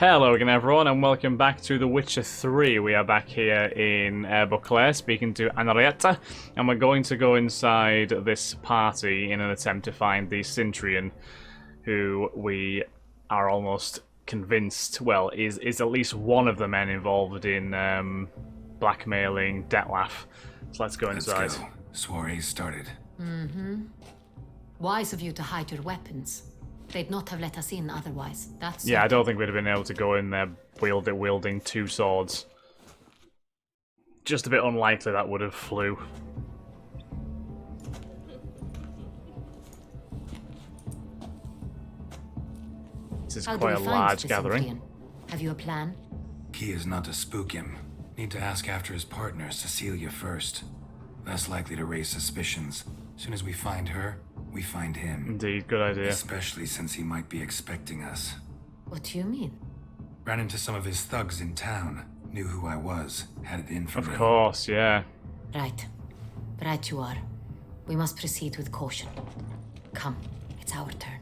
Hello again everyone and welcome back to The Witcher 3. We are back here in Beauclair speaking to Henrietta, and we're going to go inside this party in an attempt to find the Cintrian, who we are almost convinced, well, is at least one of the men involved in blackmailing Detlef. So let's go inside. Let's go. Soiree started. Wise of you to hide your weapons. They'd not have let us in otherwise. That's I don't think we'd have been able to go in there wielding two swords. Just a bit unlikely that would have flew. This is quite a large gathering. Have you a plan? Key is not to spook him. Need to ask after his partner, Cecilia, first. Less likely to raise suspicions. Soon as we find her, we find him. Indeed, good idea. Especially since he might be expecting us. What do you mean? Ran into some of his thugs in town. Knew who I was. Had it in for me. Of course, yeah. Right. Right you are. We must proceed with caution. Come, it's our turn.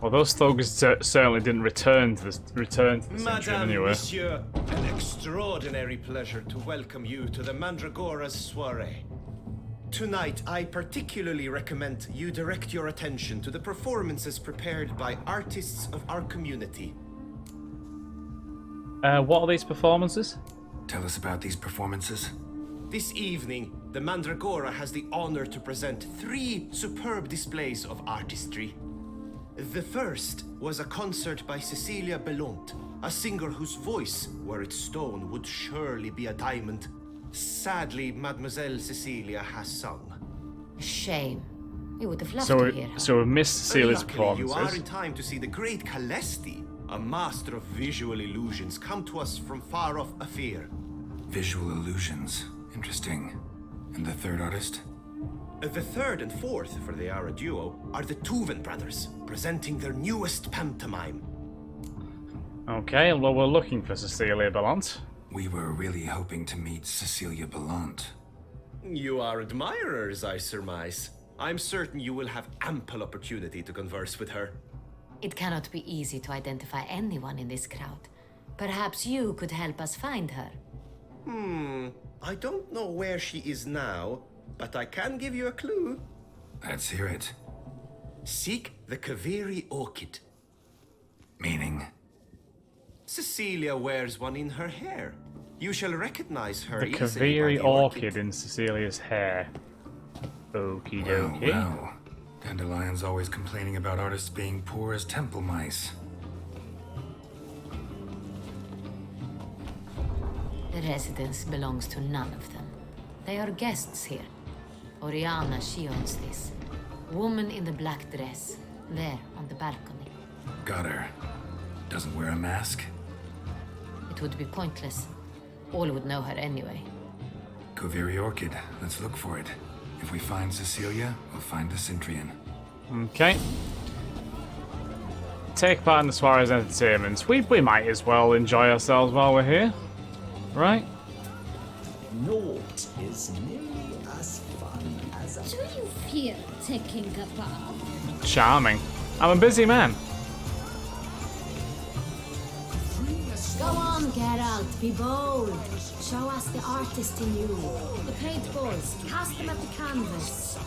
Well, those thugs certainly didn't return to the Cintrian anyway. Monsieur, an extraordinary pleasure to welcome you to the Mandragora's soiree. Tonight, I particularly recommend you direct your attention to the performances prepared by artists of our community. What are these performances? Tell us about these performances. This evening, the Mandragora has the honor to present 3 superb displays of artistry. The first was a concert by Cecilia Bellont, a singer whose voice, were it stone, would surely be a diamond. Sadly, Mademoiselle Cecilia has sung. Shame. We would have loved to hear her. So we missed Cecilia's Luckily, you performances. are in time to see the great Calesti, a master of visual illusions, come to us from far off Afir. Visual illusions. Interesting. And the third artist? The third and fourth, for they are a duo, are the Tuven brothers, presenting their newest pantomime. Okay, well, we're looking for Cecilia Bellont. We were really hoping to meet Cecilia Bellont. You are admirers, I surmise. I'm certain you will have ample opportunity to converse with her. It cannot be easy to identify anyone in this crowd. Perhaps you could help us find her. I don't know where she is now, but I can give you a clue. Let's hear it. Seek the Kaviri orchid. Meaning? Cecilia wears one in her hair. You shall recognize her The easily by Kaviri the orchid in Cecilia's hair. Okie dokie. Well. Dandelion's always complaining about artists being poor as temple mice. The residence belongs to none of them. They are guests here. Oriana, she owns this. Woman in the black dress. There, on the balcony. Got her. Doesn't wear a mask? It would be pointless. All would know her anyway. Kaviri orchid. Let's look for it. If we find Cecilia, we'll find the Cintrian. Okay. Take part in the soiree's entertainments. We might as well enjoy ourselves while we're here. Right? Naught is nearly as fun as a... Do you fear taking a bath? Charming. I'm a busy man. Go on, Geralt, be bold. Show us the artist in you. The paintballs, cast them at the canvas.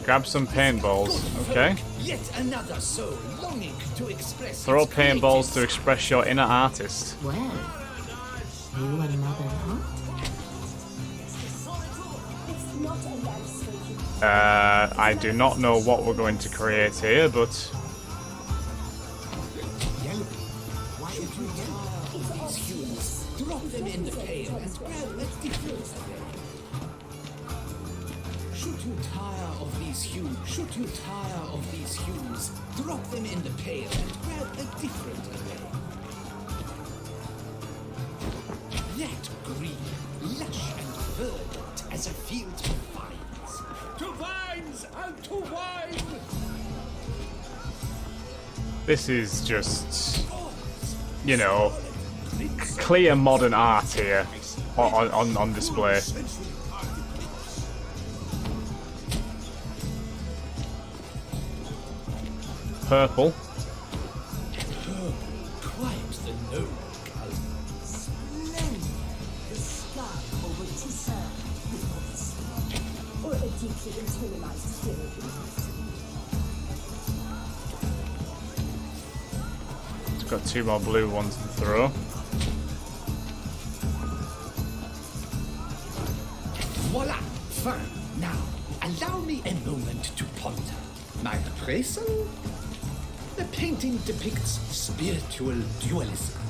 Grab some paintballs. Okay. Yet another soul longing to express Throw its paintballs to creative express your inner artist. Well, you and Mother Hunt? I do not know what we're going to create here, but Drop them in the pail and grab a different thread. Should you tire of these hues? Should you tire of these hues? Drop them in the pail and grab a different array. That green, lush and verdant as a field of vines. To vines and to wine! this is just, you know, clear modern art here on display. Purple. Quite the noble deeply internalized feeling. It's got 2 more blue ones to throw. Voila! Fine. Now, allow me a moment to ponder. My appraisal? The painting depicts spiritual dualism.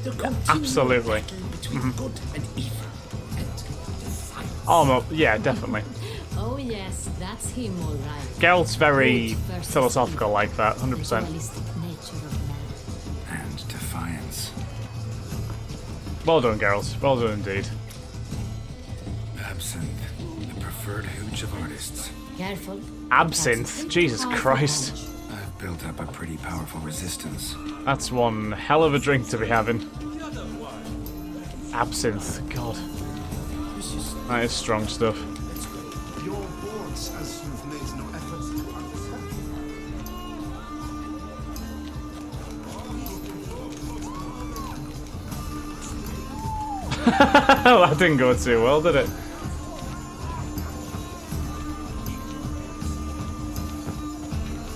The continual absolutely. battle between good and evil, and defiance. Oh, no, yeah, definitely. Oh yes, that's him all right. Geralt's very Good versus philosophical evil. like that, The 100%. dualistic nature of man. And defiance. Well done, Geralt. Well done indeed. Absinthe, the preferred hooch of artists. Careful. Absinthe. Jesus Christ. I've built up a pretty powerful resistance. That's one hell of a drink to be having. Absinthe. God. That is strong stuff. Your boards, as you've made no effort to understand. That didn't go too well, did it?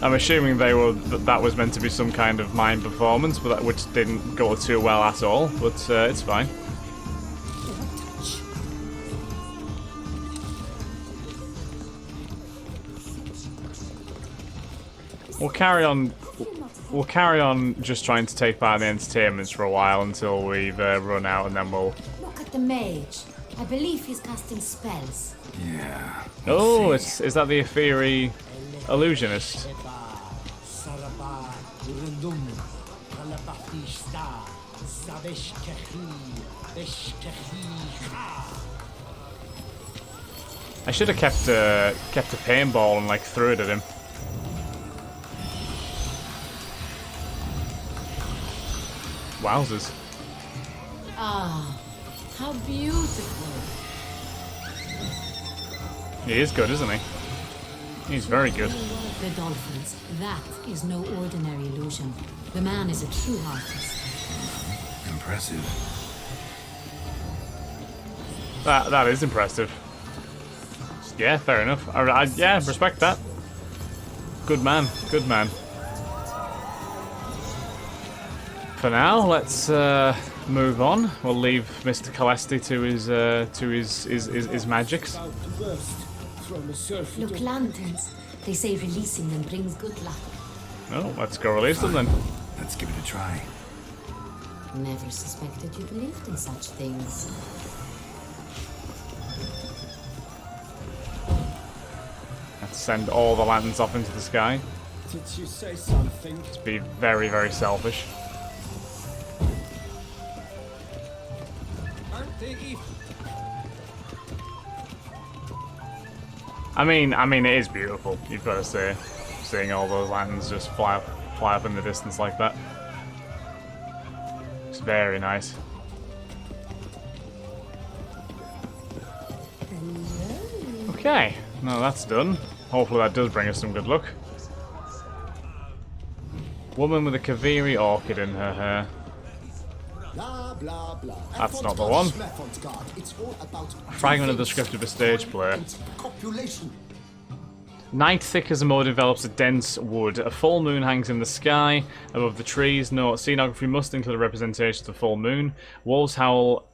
I'm assuming that was meant to be some kind of mime performance, but which didn't go too well at all. But it's fine. We'll carry on. We'll carry on just trying to take part in the entertainments for a while until we've run out, and then we'll. Look at the mage. I believe he's casting spells. Yeah. Oh, is that the Aetheri illusionist? I should have kept a paintball and like threw it at him. Wowzers. Ah, how beautiful. He is good, isn't he? He's very good. The dolphins, that is no ordinary illusion. The man is a true artist. Impressive. That is impressive. Yeah, fair enough. Yeah, respect that. Good man, good man. For now, let's move on. We'll leave Mr. Calesti to his magics. Look, lanterns. They say releasing them brings good luck. Oh, let's go release them then. Let's give it a try. Never suspected you believed in such things. Let's send all the lanterns off into the sky. Did you say something? Let's be very, very selfish. Aren't they evil? I mean, it is beautiful. You've got to say, seeing all those lanterns just fly up in the distance like that. It's very nice. Okay, now that's done. Hopefully that does bring us some good luck. Woman with a Kaviri orchid in her hair. Blah, blah, blah. That's not the one. It's all about Fragment of the script of a stage play. copulation. Night thick as a moor develops a dense wood. A full moon hangs in the sky above the trees. Note, scenography must include a representation of the full moon. Wolves howl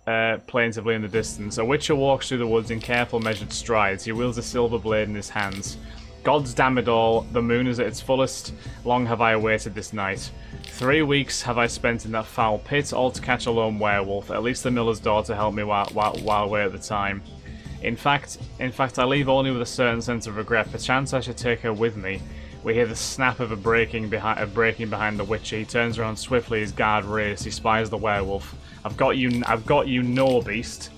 plaintively in the distance. A witcher walks through the woods in careful measured strides. He wields a silver blade in his hands. Gods damn it all, the moon is at its fullest. Long have I awaited this night. 3 weeks have I spent in that foul pit, all to catch a lone werewolf. At least the miller's daughter helped me while away at the time. In fact, I leave only with a certain sense of regret. Perchance I should take her with me. We hear the snap of a breaking behind the witcher. He turns around swiftly, his guard raised. He spies the werewolf. I've got you, no beast.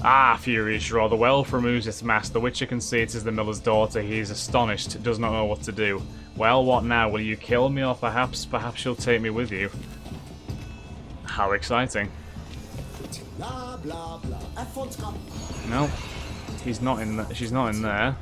Ah, furious roar. The werewolf removes its mask. The witcher can see it is the miller's daughter. He is astonished, does not know what to do. Well, what now? Will you kill me, or perhaps you'll take me with you? How exciting. Blah, blah, blah. Effort's gone. No, he's not in. She's not in there.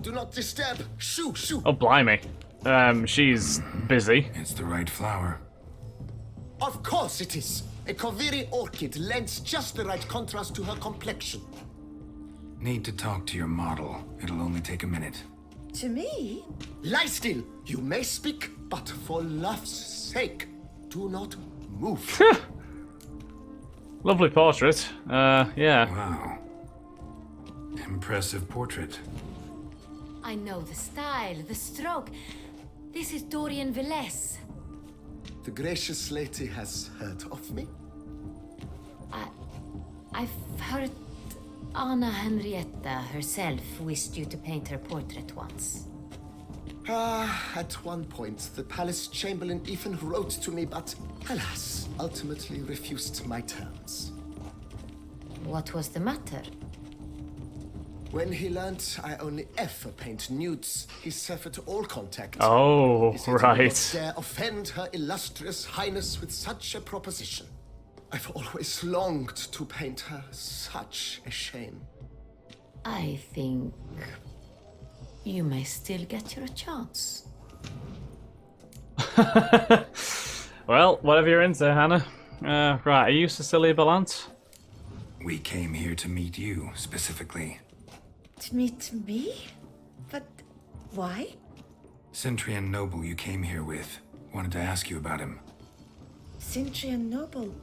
Do not disturb. Shoo, shoo. Oh, blimey. She's busy. It's the right flower. Of course it is. A Koviri orchid lends just the right contrast to her complexion. Need to talk to your model. It'll only take a minute. To me? Lie still. You may speak, but for love's sake, do not move. Lovely portrait. Yeah. Wow. Impressive portrait. I know the style, the stroke. This is Dorian Velez. The gracious lady has heard of me. I've heard Anna Henrietta herself wished you to paint her portrait once. At one point, the palace chamberlain even wrote to me, but alas, ultimately refused my terms. What was the matter? When he learned I only ever paint nudes, he severed all contact. Oh, He said he would right. not dare offend her illustrious highness with such a proposition. I've always longed to paint her. Such a shame. I think you may still get your chance. Well, whatever you're into, Hannah. Right, are you Cecilia Ballad? We came here to meet you, specifically. To meet me? But why? Centrian noble you came here with. Wanted to ask you about him. Centrian noble.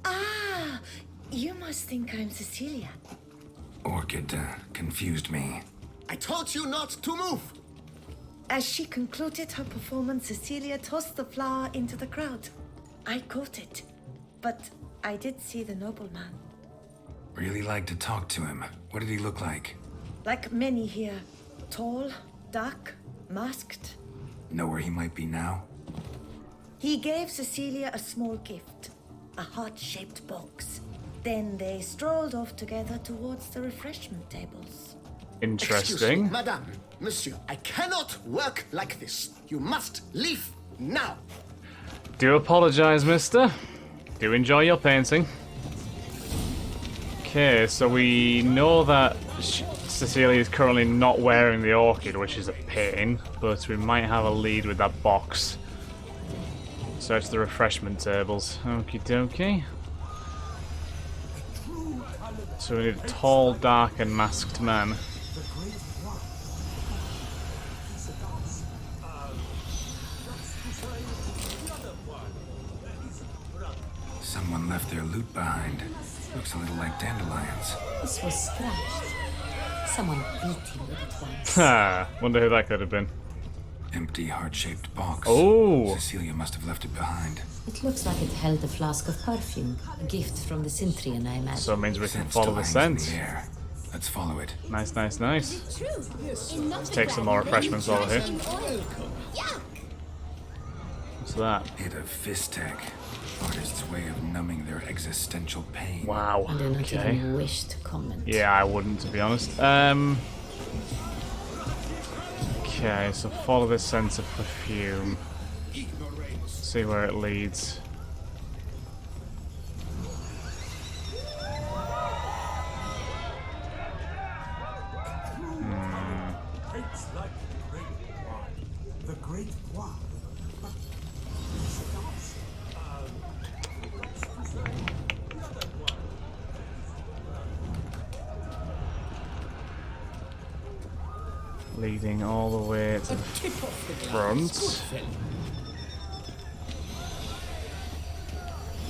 Ah, you must think I'm Cecilia. Orchid confused me. I told you not to move! As she concluded her performance, Cecilia tossed the flower into the crowd. I caught it, but I did see the nobleman. Really like to talk to him. What did he look like? Like many here, tall, dark, masked. Know where he might be now? He gave Cecilia a small gift, a heart-shaped box. Then they strolled off together towards the refreshment tables. Excuse me, Interesting. madame, monsieur, I cannot work like this. You must leave now. Do apologise, mister. Do enjoy your painting. Okay, so we know that Cecilia is currently not wearing the orchid, which is a pain, but we might have a lead with that box. Search the refreshment tables. Okie dokie. So we need a tall, dark, and masked man. Someone left their loot behind. Looks a little like dandelions. This was scratched. Someone beat him with it once. Ha! Wonder who that could have been. Empty heart-shaped box. Oh! Cecilia must have left it behind. It looks like it held a flask of perfume. A gift from the Cintrian, I imagine. So it means we can Scent follow the still hangs in scent. the air. Let's follow it. Nice, nice, nice. Let's take some more refreshments over here. What's that? Hit of Fistech. Artist's way of numbing their existential pain. Wow. I do not Okay. even wish to comment. Yeah, I wouldn't, to be honest. Okay, so follow the scent of perfume. See where it leads. The great one. Leading all the way to the front.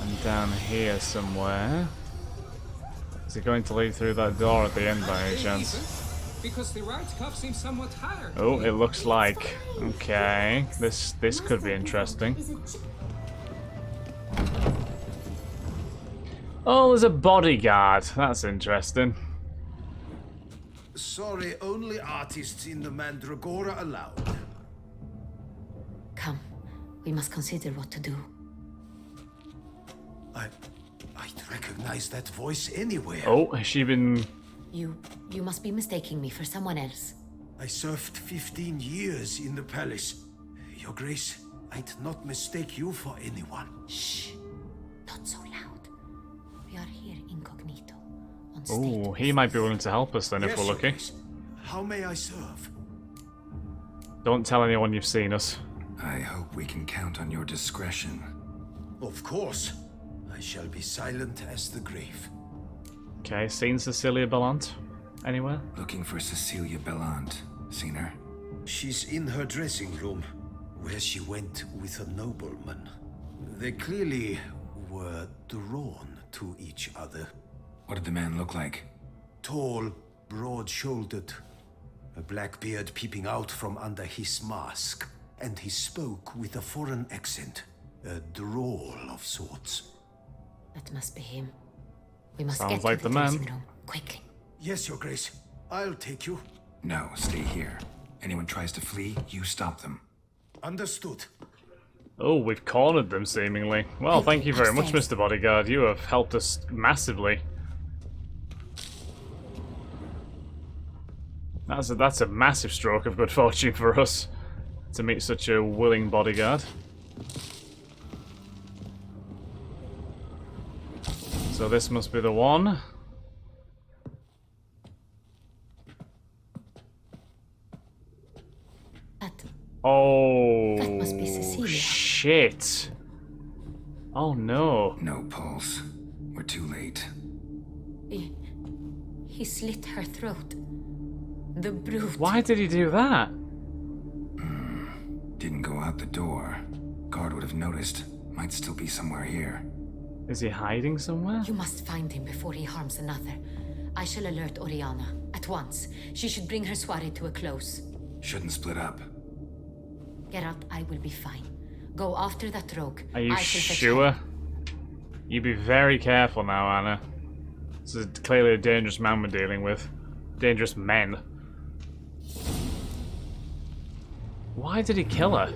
And down here somewhere. Is it going to lead through that door at the end by any chance? Because the right cuff seems somewhat higher. Oh, it looks like. Okay, this could be interesting. Oh, there's a bodyguard. That's interesting. Sorry, only artists in the Mandragora allowed. Come, we must consider what to do. I'd recognize that voice anywhere. Oh, has she been... You must be mistaking me for someone else. I served 15 years in the palace. Your Grace, I'd not mistake you for anyone. Shh, not so loud. We are here incognito, on state. Oh, he might be willing to help us then if Yes, we're Your lucky. Grace. How may I serve? Don't tell anyone you've seen us. I hope we can count on your discretion. Of course. I shall be silent as the grave. Okay, seen Cecilia Bellant? Anywhere? Looking for Cecilia Bellant. Seen her? She's in her dressing room, where she went with a nobleman. They clearly were drawn to each other. What did the man look like? Tall, broad-shouldered, a black beard peeping out from under his mask, and he spoke with a foreign accent, a drawl of sorts. That must be him. We must Sounds get like to the the man. dressing room quickly. Yes, Your Grace. I'll take you. No, stay here. Anyone tries to flee, you stop them. Understood. Oh, we've cornered them, seemingly. Well, thank you very much, Mr. Bodyguard. You have helped us massively. That's a massive stroke of good fortune for us, to meet such a willing bodyguard. So this must be the one. Oh, That must be Cecilia. Shit. Oh no. No pulse. We're too late. He slit her throat. The brute. Why did he do that? Didn't go out the door. Guard would have noticed. Might still be somewhere here. Is he hiding somewhere? You must find him before he harms another. I shall alert Oriana at once. She should bring her soirée to a close. Shouldn't split up. Geralt, I will be fine. Go after that rogue. Are you I shall fetch sure? help. You be very careful now, Anna. This is clearly a dangerous man we're dealing with. Dangerous men. Why did he kill her?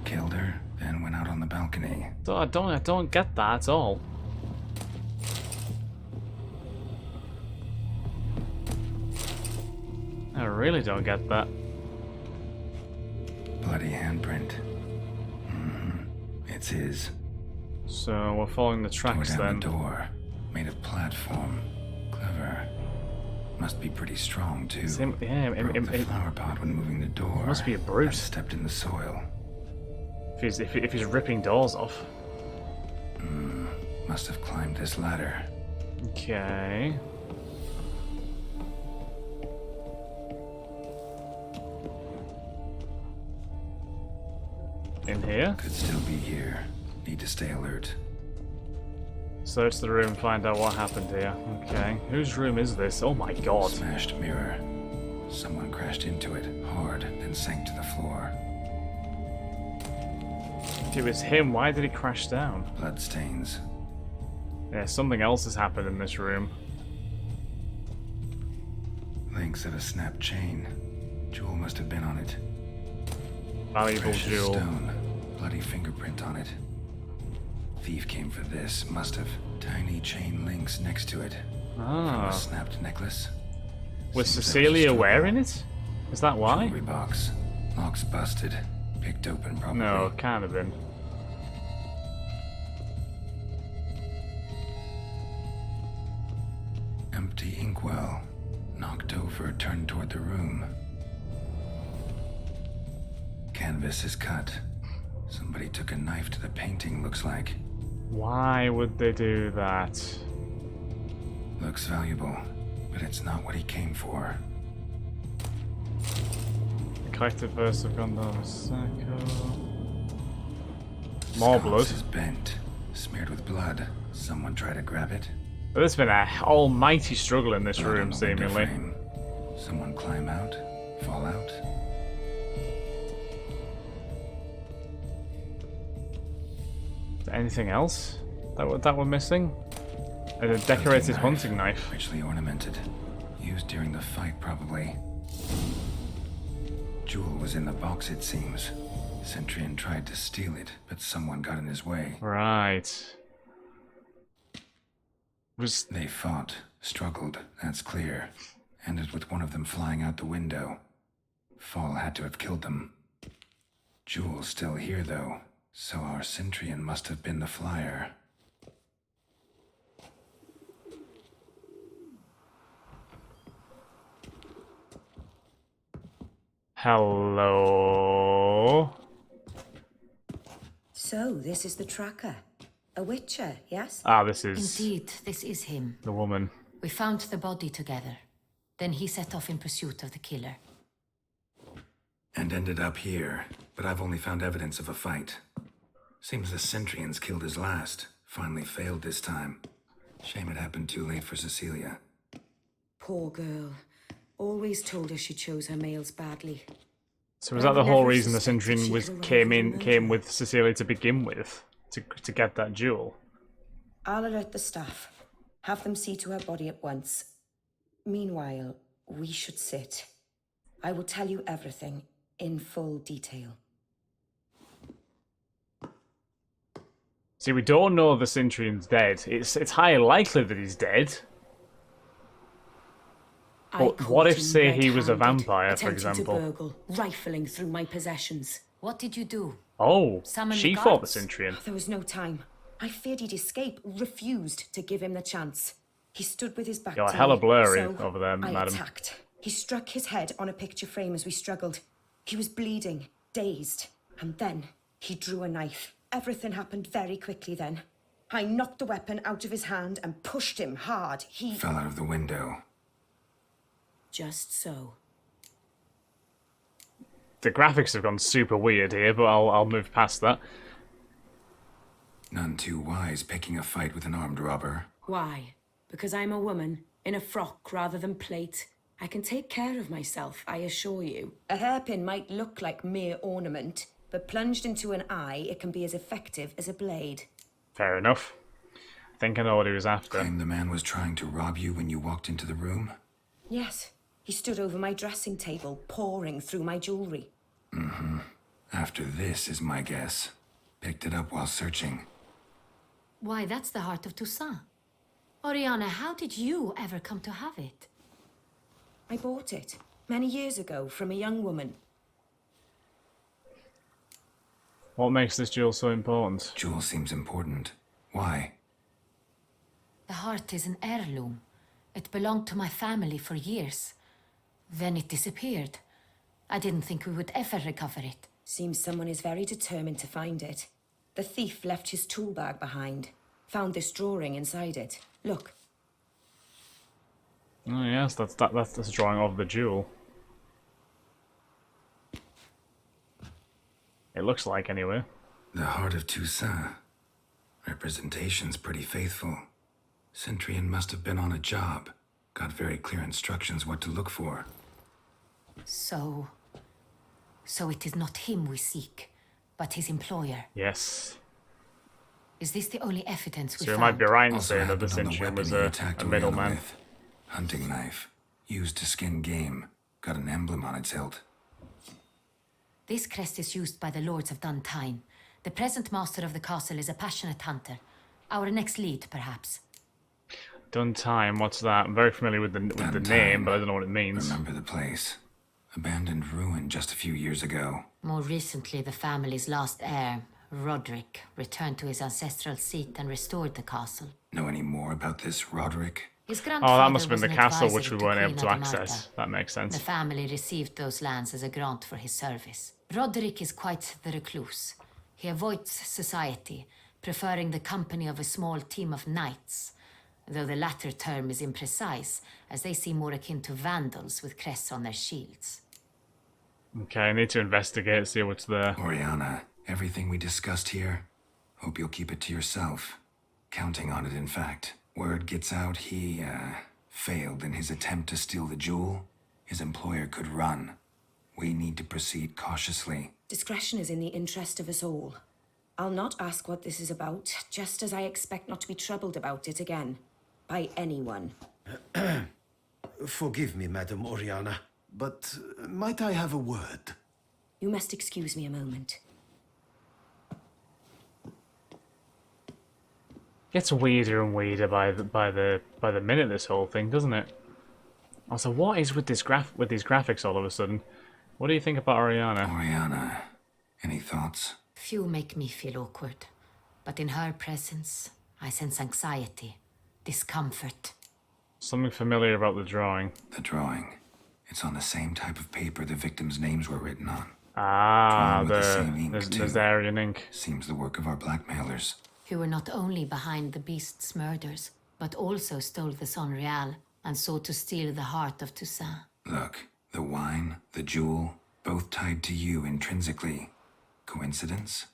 Killed her, then went out on the balcony. I don't get that at all. I really don't get that. Bloody handprint. It's his. So we're following the tracks Tore down then. the door. Made a platform. Clever. Must be pretty strong too. Him, yeah, Broke the flower pot when moving the door. Must be a brute. And stepped in the soil. If he's ripping doors off. Must have climbed this ladder. Okay. In here. Could still be here. Need to stay alert. Search the room, find out what happened here. Okay. Whose room is this? Oh my god. Smashed mirror. Someone crashed into it hard, then sank to the floor. If it was him, why did he crash down? Bloodstains. Yeah, something else has happened in this room. Links of a snapped chain. Jewel must have been on it. Valuable Precious jewel. stone. Bloody fingerprint on it. Thief came for this. Must have. Tiny chain links next to it. From Ah. a snapped necklace. Was Seems Cecilia that was a wearing it? Is that why? Jewelry box. Lock's busted. Picked open probably. No, can't have been. Empty inkwell. Knocked over, turned toward the room. Canvas is cut. Somebody took a knife to the painting, looks like. Why would they do that? Looks valuable, but it's not what he came for. Collected verse of Gondor Sacco. More blood. Sconce is bent, smeared with blood. Someone try to grab it. There's been a almighty struggle in this Blood on room, the window seemingly. frame. Someone climb out, fall out. Anything else that we're missing? A decorated hunting knife. Richly ornamented. Used during the fight, probably. Jewel was in the box, it seems. Centurion tried to steal it, but someone got in his way. Right. They fought, struggled, that's clear. Ended with one of them flying out the window. Fall had to have killed them. Jewel's still here, though, so our Centurion must have been the flyer. Hello. So, this is the tracker. A witcher, yes? Ah, this is Indeed, this is him. the woman. We found the body together. Then he set off in pursuit of the killer. And ended up here, but I've only found evidence of a fight. Seems the Centurions killed his last. Finally failed this time. Shame it happened too late for Cecilia. Poor girl. Always told her she chose her males badly. So was that the whole reason the Centurion came with Cecilia to begin with? To get that jewel? I'll alert the staff. Have them see to her body at once. Meanwhile, we should sit. I will tell you everything in full detail. See, we don't know the Centurion's dead. It's highly likely that he's dead. But what if, say, he was a vampire, for example? To burgle, rifling through my possessions. What did you do? Oh, Summon she the fought the guards? Centurion. There was no time. I feared he'd escape, refused to give him the chance. He stood with his back You're to hella me, blurry so over there, I madam. attacked. He struck his head on a picture frame as we struggled. He was bleeding, dazed, and then he drew a knife. Everything happened very quickly then. I knocked the weapon out of his hand and pushed him hard. He... Fell out of the window. Just so. The graphics have gone super weird here, but I'll move past that. None too wise picking a fight with an armed robber. Why? Because I'm a woman, in a frock rather than plate. I can take care of myself, I assure you. A hairpin might look like mere ornament, but plunged into an eye, it can be as effective as a blade. Fair enough. I think I know what he was after. Claim the man was trying to rob you when you walked into the room? Yes. He stood over my dressing table, pouring through my jewelry. Mm-hmm. After this is my guess. Picked it up while searching. Why, that's the heart of Toussaint. Oriana, how did you ever come to have it? I bought it, many years ago, from a young woman. What makes this jewel so important? Jewel seems important. Why? The heart is an heirloom. It belonged to my family for years. Then it disappeared. I didn't think we would ever recover it. Seems someone is very determined to find it. The thief left his tool bag behind. Found this drawing inside it. Look. Oh yes, that's a drawing of the jewel. It looks like, anyway. The heart of Toussaint. Representation's pretty faithful. Centurion must have been on a job. Got very clear instructions what to look for. So it is not him we seek, but his employer. Yes. Is this the only evidence we So we found? might be right in Also saying that the happened on Centurion was weapon he a attacked Oriana middleman. with. Hunting knife. Used to skin game. Got an emblem on its hilt. This crest is used by the Lords of Duntine. The present master of the castle is a passionate hunter. Our next lead, perhaps. Duntime, what's that? I'm very familiar with the name, but I don't know what it means. Remember the place. Abandoned ruin just a few years ago. More recently, the family's last heir, Roderick, returned to his ancestral seat and restored the castle. Know any more about this Roderick? His Oh, grandfather that must have was been the an castle advisor which we to weren't able Queen to Adamata. access. That makes sense. The family received those lands as a grant for his service. Roderick is quite the recluse. He avoids society, preferring the company of a small team of knights, though the latter term is imprecise, as they seem more akin to vandals with crests on their shields. Okay, I need to investigate, see what's there. Oriana, everything we discussed here, hope you'll keep it to yourself. Counting on it, in fact. Word gets out he, failed in his attempt to steal the jewel. His employer could run. We need to proceed cautiously. Discretion is in the interest of us all. I'll not ask what this is about, just as I expect not to be troubled about it again. By anyone. Forgive me, Madam Oriana, but might I have a word? You must excuse me a moment. Gets weirder and weirder by the minute, this whole thing, doesn't it? Also, what is with these graphics all of a sudden? What do you think about Oriana? Oriana, any thoughts? Few make me feel awkward, but in her presence, I sense anxiety, discomfort. Something familiar about the drawing. The drawing. It's on the same type of paper the victims' names were written on. Ah, Drawn with the same ink, there's too. Nilfgaardian ink. Seems the work of our blackmailers. Who were not only behind the beast's murders, but also stole the Son Real and sought to steal the heart of Toussaint. Look, the wine, the jewel, both tied to you intrinsically. Coincidence?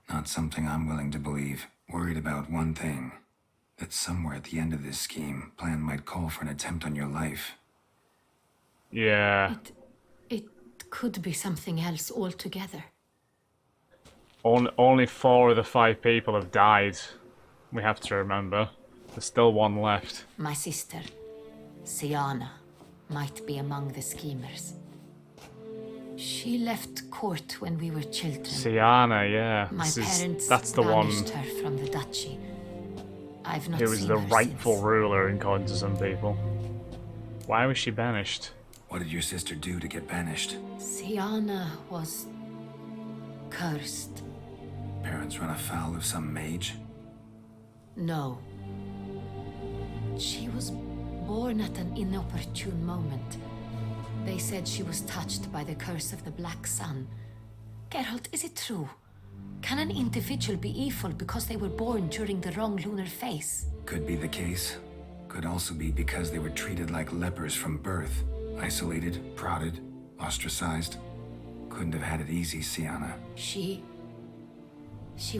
Not something I'm willing to believe. Worried about one thing. That somewhere at the end of this scheme, plan might call for an attempt on your life. Yeah. It could be something else altogether. Only 4 of the 5 people have died. We have to remember. There's still one left. My sister, Siana, might be among the schemers. She left court when we were children. Siana, yeah. My parents That's the one banished her from the duchy. I've not who was seen the her rightful since. ruler, according to some people. Why was she banished? What did your sister do to get banished? Siana was cursed. Parents run afoul of some mage? No. She was born at an inopportune moment. They said she was touched by the curse of the Black Sun. Geralt, is it true? Can an individual be evil because they were born during the wrong lunar phase? Could be the case. Could also be because they were treated like lepers from birth. Isolated, prodded, ostracized. Couldn't have had it easy, Siana. She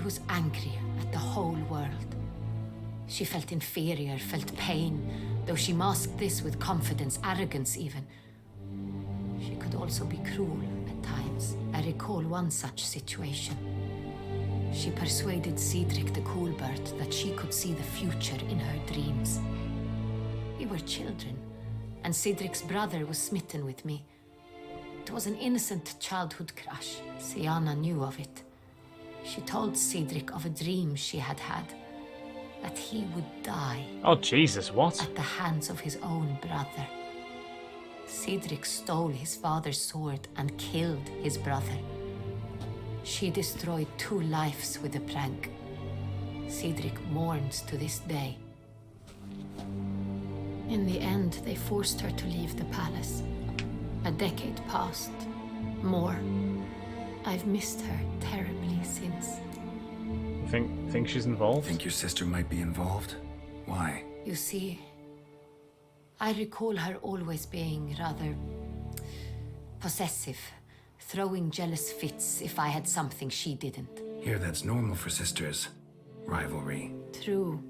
was angry at the whole world. She felt inferior, felt pain, though she masked this with confidence, arrogance even. She could also be cruel at times. I recall one such situation. She persuaded Cedric the Coolbird that she could see the future in her dreams. We were children, and Cedric's brother was smitten with me. It was an innocent childhood crush. Siana knew of it. She told Cedric of a dream she had had, that he would die Oh, Jesus, what? at the hands of his own brother. Cedric stole his father's sword and killed his brother. She destroyed 2 lives with a prank. Cedric mourns to this day. In the end, they forced her to leave the palace. A decade passed. More. I've missed her terribly since. You think she's involved? Think your sister might be involved? Why? You see, I recall her always being rather possessive, throwing jealous fits if I had something she didn't. Here, that's normal for sisters. Rivalry. True.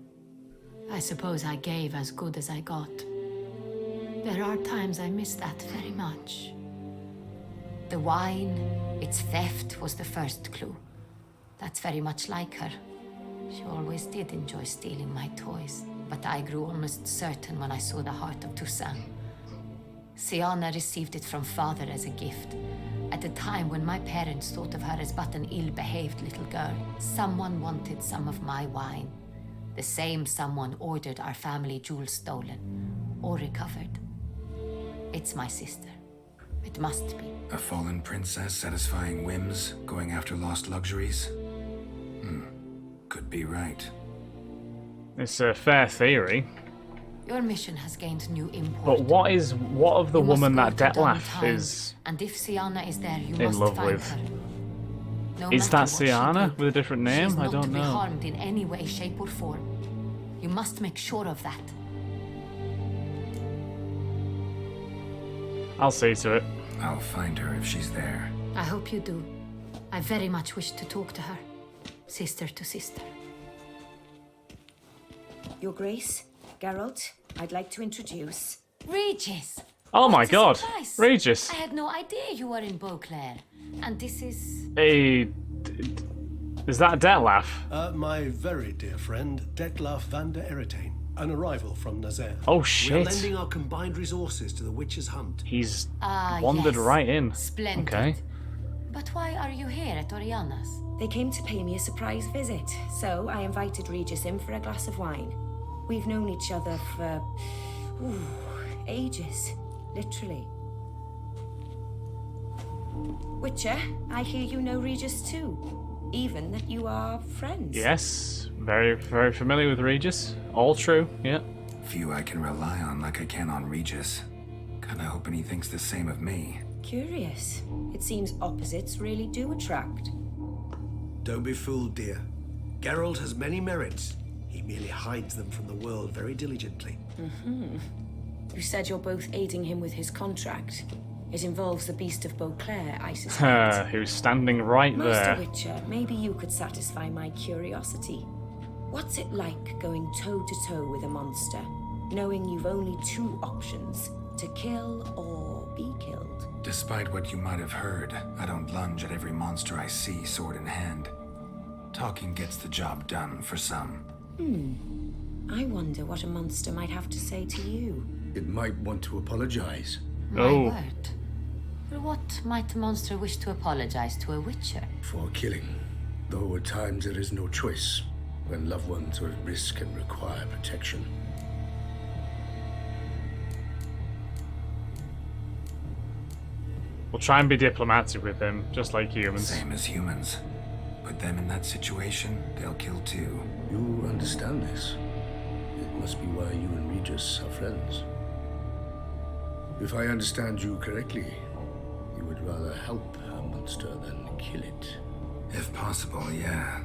I suppose I gave as good as I got. There are times I miss that very much. The wine, its theft was the first clue. That's very much like her. She always did enjoy stealing my toys, but I grew almost certain when I saw the heart of Toussaint. Siana received it from father as a gift. At a time when my parents thought of her as but an ill-behaved little girl, someone wanted some of my wine. The same someone ordered our family jewels stolen, or recovered. It's my sister. It must be. A fallen princess satisfying whims, going after lost luxuries? Could be right. It's a fair theory. Your mission has gained new import. But what of the You must woman go that to Detlef Duntown, is and if Siana is there, you in must love find with? her. No Is matter that what she Siana did, with a different she name? is I not don't to be know. harmed in any way, shape, or form. You must make sure of that. I'll see to it. I'll find her if she's there. I hope you do. I very much wish to talk to her. Sister to sister. Your Grace, Geralt, I'd like to introduce... Regis! Oh my What a god. surprise. Regis. I had no idea you were in Beauclair. And this is... Hey, is that Detlef? My very dear friend, Detlef van der Eretain, an arrival from Nazaire. Oh We are shit. lending our combined resources to the witch's hunt. He's Ah, wandered yes. right in. Splendid. Okay. But why are you here at Oriana's? They came to pay me a surprise visit, so I invited Regis in for a glass of wine. We've known each other for... ages. Literally. Witcher, I hear you know Regis too. Even that you are friends. Yes, very, very familiar with Regis. All true, yeah. Few I can rely on like I can on Regis. Kinda hoping he thinks the same of me. Curious. It seems opposites really do attract. Don't be fooled, dear. Geralt has many merits. He merely hides them from the world very diligently. You said you're both aiding him with his contract. It involves the Beast of Beauclair, I suspect. Who's standing right Master there. Witcher, maybe you could satisfy my curiosity. What's it like going toe-to-toe with a monster, knowing you've only two options, to kill or be killed? Despite what you might have heard, I don't lunge at every monster I see sword in hand. Talking gets the job done for some. I wonder what a monster might have to say to you. It might want to apologize. My Oh. word. For what might a monster wish to apologize to a witcher? For killing. Though at times there is no choice, when loved ones are at risk and require protection. We'll try and be diplomatic with him, just like humans. Same as humans. Put them in that situation, they'll kill too. You understand this. It must be why you and Regis are friends. If I understand you correctly, you would rather help a monster than kill it. If possible, yeah.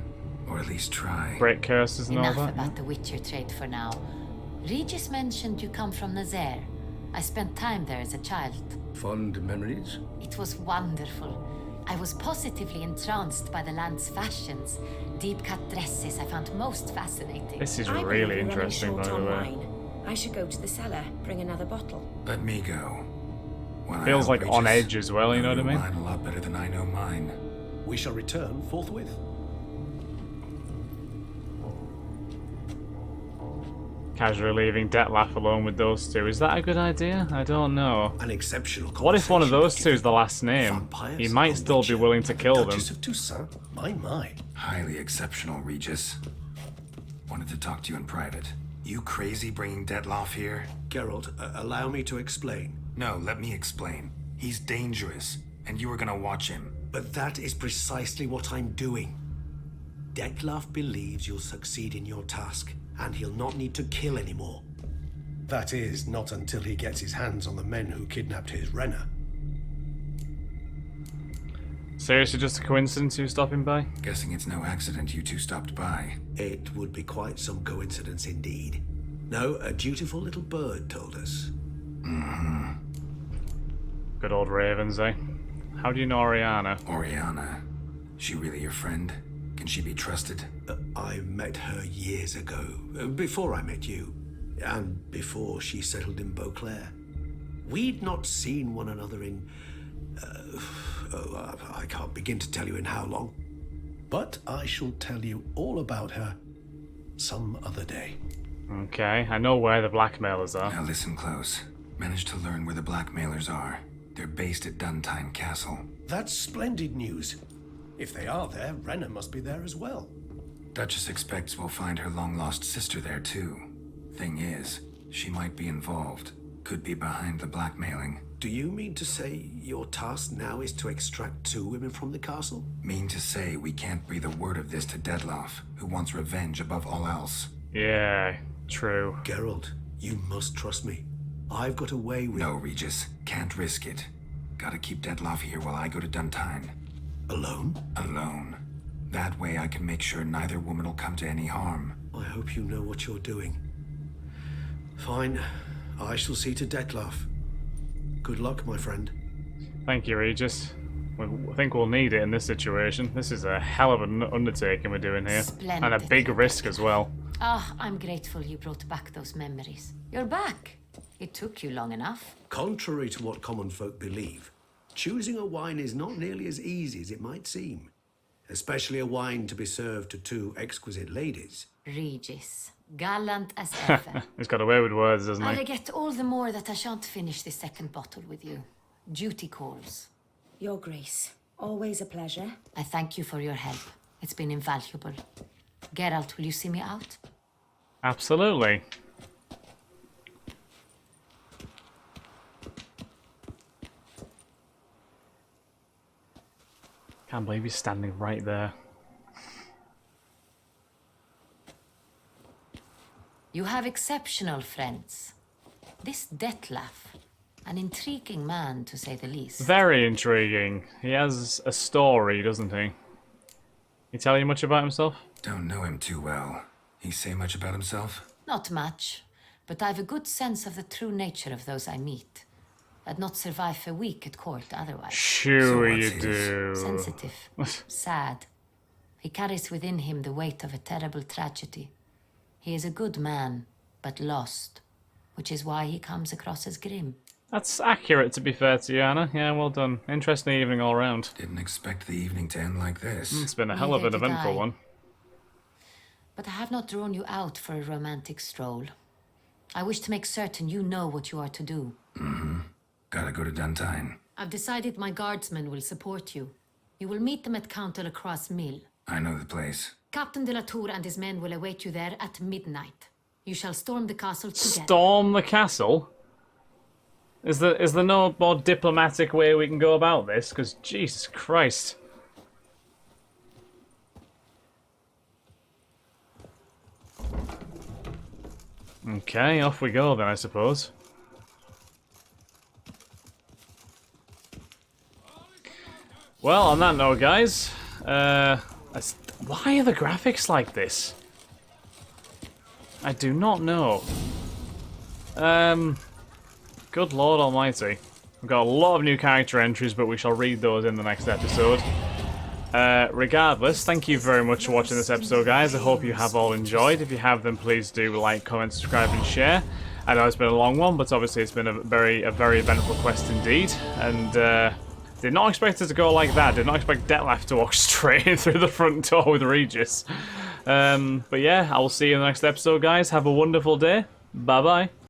Or at least try. Break curses and all Enough that. about the Witcher trade for now. Regis mentioned you come from Nazaire. I spent time there as a child. Fond memories? It was wonderful. I was positively entranced by the land's fashions. Deep-cut dresses I found most fascinating. This is I believe really you're running interesting, by short the on way. wine. I should go to the cellar, bring another bottle. Let me go. When I Feels like outrageous, on edge as well, you know what I your mean? Mine a lot better than I know mine. We shall return forthwith. Casually leaving Detlef alone with those two. Is that a good idea? I don't know. An exceptional What if one of conversation those two is the last name? Vampires, He might a still be witcher, willing to kill them. Duchess of Toussaint? My. Highly exceptional, Regis. Wanted to talk to you in private. You crazy bringing Detlef here? Geralt, allow me to explain. No, let me explain. He's dangerous, and you were gonna watch him. But that is precisely what I'm doing. Detlef believes you'll succeed in your task, and he'll not need to kill anymore. That is, not until he gets his hands on the men who kidnapped his Renner. Seriously, just a coincidence you stopping by? Guessing it's no accident you two stopped by. It would be quite some coincidence indeed. No, a dutiful little bird told us. Good old ravens, eh? How do you know Oriana? Oriana. She really your friend? Can she be trusted? I met her years ago, before I met you, and before she settled in Beauclair. We'd not seen one another in... I can't begin to tell you in how long. But I shall tell you all about her some other day. Okay, I know where the blackmailers are. Now listen close. Managed to learn where the blackmailers are. They're based at Duntime Castle. That's splendid news. If they are there, Renner must be there as well. Duchess expects we'll find her long-lost sister there, too. Thing is, she might be involved. Could be behind the blackmailing. Do you mean to say your task now is to extract 2 women from the castle? Mean to say we can't breathe a word of this to Detlef, who wants revenge above all else. Yeah, true. Geralt, you must trust me. I've got a way with... No, Regis. Can't risk it. Gotta keep Detlef here while I go to Duntine. Alone? Alone. That way I can make sure neither woman will come to any harm. I hope you know what you're doing. Fine. I shall see to Detlef. Good luck, my friend. Thank you, Regis. I think we'll need it in this situation. This is a hell of an undertaking we're doing here. Splendid. And a big risk as well. Ah, I'm grateful you brought back those memories. You're back. It took you long enough. Contrary to what common folk believe, choosing a wine is not nearly as easy as it might seem. Especially a wine to be served to 2 exquisite ladies. Regis. Gallant as ever. He's got away with words, doesn't I he? regret all the more that I shan't finish this second bottle with you. Duty calls. Your Grace, always a pleasure. I thank you for your help. It's been invaluable. Geralt, will you see me out? Absolutely. Can't believe he's standing right there. You have exceptional friends. This Detlef. An intriguing man, to say the least. Very intriguing. He has a story, doesn't he? He tell you much about himself? Don't know him too well. He say much about himself? Not much, but I've a good sense of the true nature of those I meet. I'd not survive a week at court otherwise. Sure So you what's do. Sensitive. Sad. He carries within him the weight of a terrible tragedy. He is a good man, but lost, which is why he comes across as grim. That's accurate, to be fair to you, Anna. Yeah, well done. Interesting evening all round. Didn't expect the evening to end like this. It's been a hell of an Neither did eventful I. one. But I have not drawn you out for a romantic stroll. I wish to make certain you know what you are to do. Gotta go to Duntine. I've decided my guardsmen will support you. You will meet them at Count de la Croix's mill. I know the place. Captain de la Tour and his men will await you there at midnight. You shall storm the castle together. Storm the castle? Is there no more diplomatic way we can go about this? Because, Jesus Christ. Okay, off we go then, I suppose. Well, on that note, guys, why are the graphics like this? I do not know. Good Lord Almighty. We've got a lot of new character entries, but we shall read those in the next episode. Regardless, thank you very much for watching this episode, guys. I hope you have all enjoyed. If you have, then please do like, comment, subscribe, and share. I know it's been a long one, but obviously it's been a very eventful quest indeed. And did not expect it to go like that. Did not expect Detlef to walk straight in through the front door with Regis. But yeah, I will see you in the next episode, guys. Have a wonderful day. Bye-bye.